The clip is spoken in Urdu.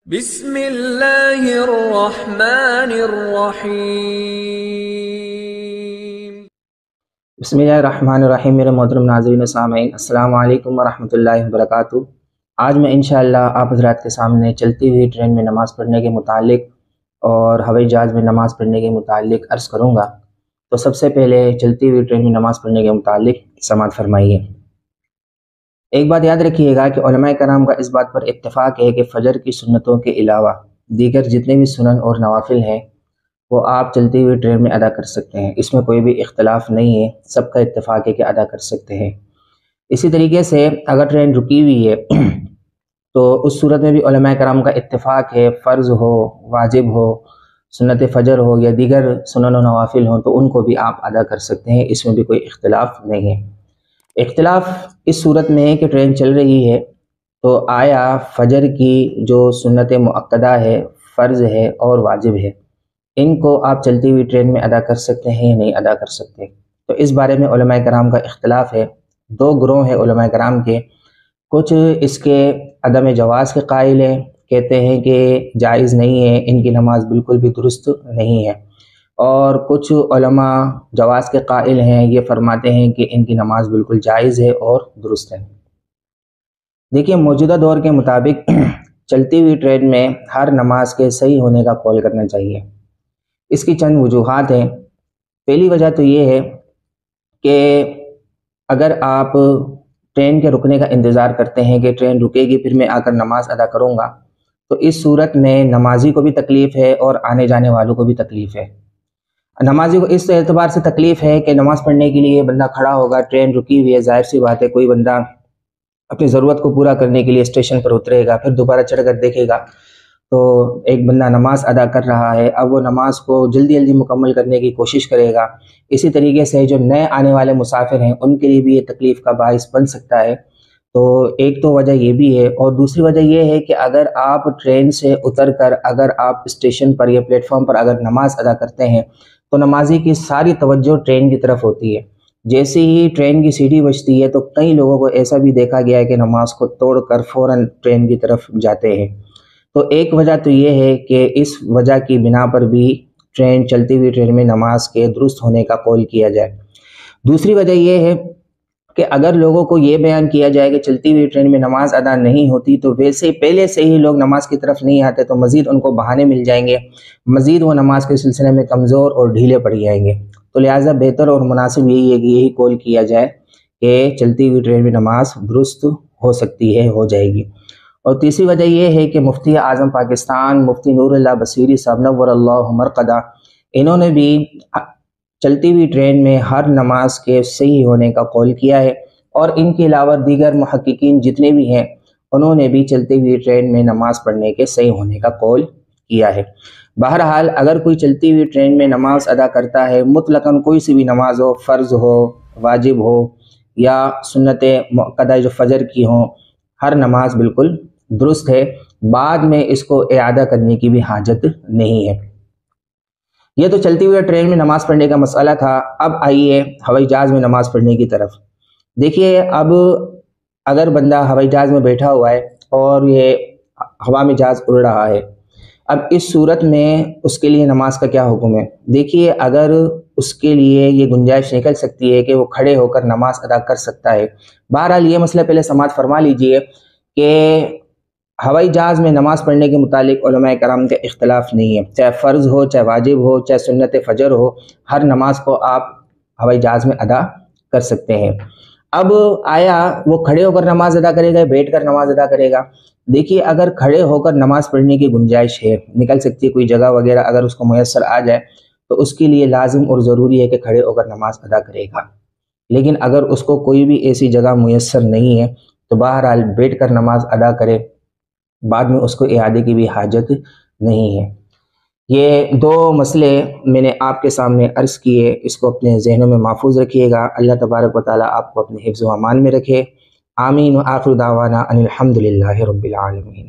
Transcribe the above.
بسم اللہ الرحمن الرحیم۔ بسم اللہ الرحمن الرحیم۔ میرے محترم ناظرین و سامعین، السلام علیکم ورحمۃ اللہ وبرکاتہ۔ آج میں انشاءاللہ آپ حضرات کے سامنے چلتی ہوئی ٹرین میں نماز پڑھنے کے متعلق اور ہوائی جہاز میں نماز پڑھنے کے متعلق عرض کروں گا۔ تو سب سے پہلے چلتی ہوئی ٹرین میں نماز پڑھنے کے متعلق سماعت فرمائیے۔ ایک بات یاد رکھیے گا کہ علماء کرام کا اس بات پر اتفاق ہے کہ فجر کی سنتوں کے علاوہ دیگر جتنے بھی سنن اور نوافل ہیں وہ آپ چلتی ہوئی ٹرین میں ادا کر سکتے ہیں، اس میں کوئی بھی اختلاف نہیں ہے، سب کا اتفاق ہے کہ ادا کر سکتے ہیں۔ اسی طریقے سے اگر ٹرین رکی ہوئی ہے تو اس صورت میں بھی علماء کرام کا اتفاق ہے، فرض ہو، واجب ہو، سنت فجر ہو یا دیگر سنن و نوافل ہوں تو ان کو بھی آپ ادا کر سکتے ہیں، اس میں بھی کوئی اختلاف نہیں ہے۔ اختلاف اس صورت میں ہے کہ ٹرین چل رہی ہے تو آیا فجر کی جو سنت مؤکدہ ہے، فرض ہے اور واجب ہے، ان کو آپ چلتی ہوئی ٹرین میں ادا کر سکتے ہیں یا نہیں ادا کر سکتے؟ تو اس بارے میں علماء کرام کا اختلاف ہے۔ دو گروہ ہیں علماء کرام کے، کچھ اس کے عدم جواز کے قائل ہیں، کہتے ہیں کہ جائز نہیں ہے، ان کی نماز بالکل بھی درست نہیں ہے، اور کچھ علماء جواز کے قائل ہیں، یہ فرماتے ہیں کہ ان کی نماز بالکل جائز ہے اور درست ہے۔ دیکھیے، موجودہ دور کے مطابق چلتی ہوئی ٹرین میں ہر نماز کے صحیح ہونے کا قول کرنا چاہیے۔ اس کی چند وجوہات ہیں۔ پہلی وجہ تو یہ ہے کہ اگر آپ ٹرین کے رکنے کا انتظار کرتے ہیں کہ ٹرین رکے گی پھر میں آ کر نماز ادا کروں گا، تو اس صورت میں نمازی کو بھی تکلیف ہے اور آنے جانے والوں کو بھی تکلیف ہے۔ نمازی کو اس اعتبار سے تکلیف ہے کہ نماز پڑھنے کے لیے بندہ کھڑا ہوگا، ٹرین رکی ہوئی ہے، ظاہر سی بات ہے کوئی بندہ اپنی ضرورت کو پورا کرنے کے لیے اسٹیشن پر اترے گا، پھر دوبارہ چڑھ کر دیکھے گا تو ایک بندہ نماز ادا کر رہا ہے، اب وہ نماز کو جلدی جلدی مکمل کرنے کی کوشش کرے گا۔ اسی طریقے سے جو نئے آنے والے مسافر ہیں ان کے لیے بھی یہ تکلیف کا باعث بن سکتا ہے۔ تو ایک تو وجہ یہ بھی ہے، اور دوسری وجہ یہ ہے کہ اگر آپ ٹرین سے اتر کر اگر آپ اسٹیشن پر یا پلیٹ فارم پر اگر نماز ادا کرتے ہیں تو نمازی کی ساری توجہ ٹرین کی طرف ہوتی ہے۔ جیسے ہی ٹرین کی سیٹی بجتی ہے تو کئی لوگوں کو ایسا بھی دیکھا گیا ہے کہ نماز کو توڑ کر فوراً ٹرین کی طرف جاتے ہیں۔ تو ایک وجہ تو یہ ہے کہ اس وجہ کی بنا پر بھی ٹرین چلتی ہوئی ٹرین میں نماز کے درست ہونے کا قول کیا جائے۔ دوسری وجہ یہ ہے کہ اگر لوگوں کو یہ بیان کیا جائے کہ چلتی ہوئی ٹرین میں نماز ادا نہیں ہوتی تو ویسے پہلے سے ہی لوگ نماز کی طرف نہیں آتے تو مزید ان کو بہانے مل جائیں گے، مزید وہ نماز کے سلسلے میں کمزور اور ڈھیلے پڑ جائیں گے۔ تو لہٰذا بہتر اور مناسب یہی ہے کہ یہی قول کیا جائے کہ چلتی ہوئی ٹرین میں نماز درست ہو سکتی ہے، ہو جائے گی۔ اور تیسری وجہ یہ ہے کہ مفتی اعظم پاکستان مفتی نور اللہ بصیری صاحب نور اللہ مرقدہ، انہوں نے بھی چلتی ہوئی ٹرین میں ہر نماز کے صحیح ہونے کا قول کیا ہے، اور ان کے علاوہ دیگر محققین جتنے بھی ہیں انہوں نے بھی چلتی ہوئی ٹرین میں نماز پڑھنے کے صحیح ہونے کا قول کیا ہے۔ بہرحال اگر کوئی چلتی ہوئی ٹرین میں نماز ادا کرتا ہے، مطلقاً کوئی سی بھی نماز ہو، فرض ہو، واجب ہو یا سنت مؤکدہ جو فجر کی ہوں، ہر نماز بالکل درست ہے، بعد میں اس کو اعادہ کرنے کی بھی حاجت نہیں ہے۔ یہ تو چلتی ہوئی ٹرین میں نماز پڑھنے کا مسئلہ تھا۔ اب آئیے ہوائی جہاز میں نماز پڑھنے کی طرف۔ دیکھیے، اب اگر بندہ ہوائی جہاز میں بیٹھا ہوا ہے اور یہ ہوا میں جہاز اڑ رہا ہے، اب اس صورت میں اس کے لیے نماز کا کیا حکم ہے؟ دیکھیے، اگر اس کے لیے یہ گنجائش نکل سکتی ہے کہ وہ کھڑے ہو کر نماز ادا کر سکتا ہے۔ بہرحال یہ مسئلہ پہلے سماعت فرما لیجئے کہ ہوائی جہاز میں نماز پڑھنے کے متعلق علماء کرام کا اختلاف نہیں ہے، چاہے فرض ہو، چاہے واجب ہو، چاہے سنت فجر ہو، ہر نماز کو آپ ہوائی جہاز میں ادا کر سکتے ہیں۔ اب آیا وہ کھڑے ہو کر نماز ادا کرے گا، بیٹھ کر نماز ادا کرے گا؟ دیکھیے، اگر کھڑے ہو کر نماز پڑھنے کی گنجائش ہے، نکل سکتی ہے کوئی جگہ وغیرہ اگر اس کو میسر آ جائے تو اس کے لیے لازم اور ضروری ہے کہ کھڑے ہو کر نماز ادا کرے گا۔ لیکن اگر اس کو کوئی بھی ایسی جگہ میسر نہیں ہے تو بہرحال بیٹھ کر نماز ادا کرے، بعد میں اس کو اعادے کی بھی حاجت نہیں ہے۔ یہ دو مسئلے میں نے آپ کے سامنے عرض کیے، اس کو اپنے ذہنوں میں محفوظ رکھیے گا۔ اللہ تبارک و تعالیٰ آپ کو اپنے حفظ و امان میں رکھے۔ آمین۔ وآخر دعوانا ان الحمد للہ رب العالمین۔